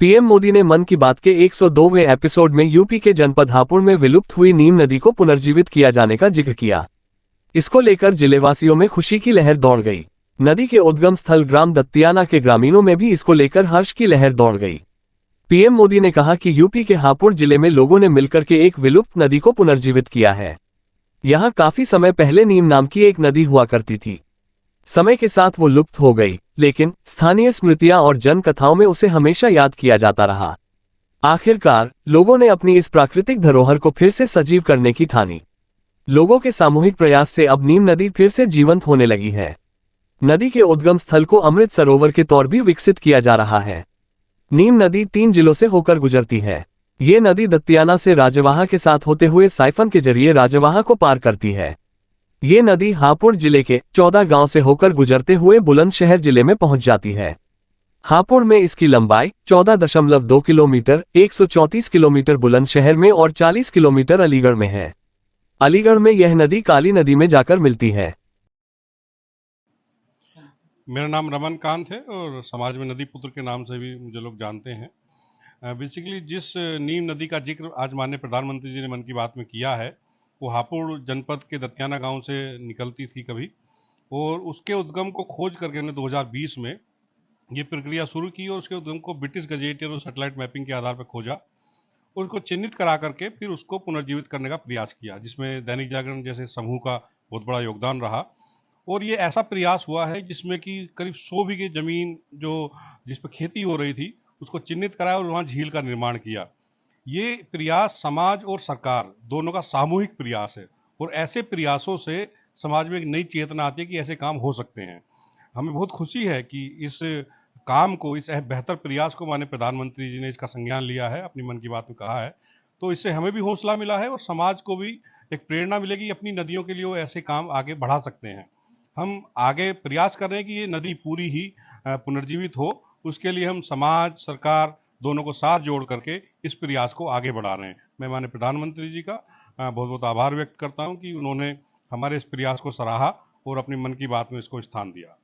PM Modi ने मन की बात के 102वें एपिसोड में यूपी के जनपद हापुड़ में विलुप्त हुई नीम नदी को पुनर्जीवित किया जाने का जिक्र किया। इसको लेकर जिलेवासियों में खुशी की लहर दौड़ गई। नदी के उद्गम स्थल ग्राम दत्तियाना के ग्रामीणों में भी इसको लेकर हर्ष की लहर दौड़ गई। पीएम मोदी ने कहा कि यूपी के हापुड़ जिले में लोगों ने मिलकर के एक विलुप्त नदी को पुनर्जीवित किया है। यहाँ काफी समय पहले नीम नाम की एक नदी हुआ करती थी। समय के साथ वो लुप्त हो गई, लेकिन स्थानीय स्मृतियां और जन कथाओं में उसे हमेशा याद किया जाता रहा। आखिरकार लोगों ने अपनी इस प्राकृतिक धरोहर को फिर से सजीव करने की ठानी। लोगों के सामूहिक प्रयास से अब नीम नदी फिर से जीवंत होने लगी है। नदी के उद्गम स्थल को अमृत सरोवर के तौर भी विकसित किया जा रहा है। नीम नदी 3 जिलों से होकर गुजरती है। ये नदी दत्तियाना से राजवाहा के साथ होते हुए साइफन के जरिए राजवाहा को पार करती है। ये नदी हापुड़ जिले के 14 गांव से होकर गुजरते हुए बुलंदशहर जिले में पहुंच जाती है। हापुड़ में इसकी लंबाई 14.2 किलोमीटर, 134 किलोमीटर बुलंदशहर में और 40 किलोमीटर अलीगढ़ में है। अलीगढ़ में यह नदी काली नदी में जाकर मिलती है। मेरा नाम रमन कांत है और समाज में नदी पुत्र के नाम से भी मुझे लोग जानते हैं। बेसिकली जिस नीम नदी का जिक्र आज माननीय प्रधानमंत्री जी ने मन की बात में किया है, वो हापुड़ जनपद के दत्तियाना गांव से निकलती थी कभी, और उसके उद्गम को खोज करके हमने 2020 में ये प्रक्रिया शुरू की और उसके उद्गम को ब्रिटिश गजेटियर और सैटेलाइट मैपिंग के आधार पर खोजा और उसको चिन्हित करा करके फिर उसको पुनर्जीवित करने का प्रयास किया, जिसमें दैनिक जागरण जैसे समूह का बहुत बड़ा योगदान रहा। और ये ऐसा प्रयास हुआ है जिसमें कि करीब 100 बीघे जमीन जो जिस पर खेती हो रही थी उसको चिन्हित कराया और वहाँ झील का निर्माण किया। ये प्रयास समाज और सरकार दोनों का सामूहिक प्रयास है और ऐसे प्रयासों से समाज में एक नई चेतना आती है कि ऐसे काम हो सकते हैं। हमें बहुत खुशी है कि इस काम को, इस बेहतर प्रयास को माननीय प्रधानमंत्री जी ने इसका संज्ञान लिया है, अपनी मन की बात में कहा है। तो इससे हमें भी हौसला मिला है और समाज को भी एक प्रेरणा मिलेगी, अपनी नदियों के लिए वो ऐसे काम आगे बढ़ा सकते हैं। हम आगे प्रयास कर रहे हैं कि ये नदी पूरी ही पुनर्जीवित हो। उसके लिए हम समाज, सरकार दोनों को साथ जोड़ करके इस प्रयास को आगे बढ़ा रहे हैं। मैं माननीय प्रधानमंत्री जी का बहुत बहुत आभार व्यक्त करता हूं कि उन्होंने हमारे इस प्रयास को सराहा और अपनी मन की बात में इसको स्थान दिया।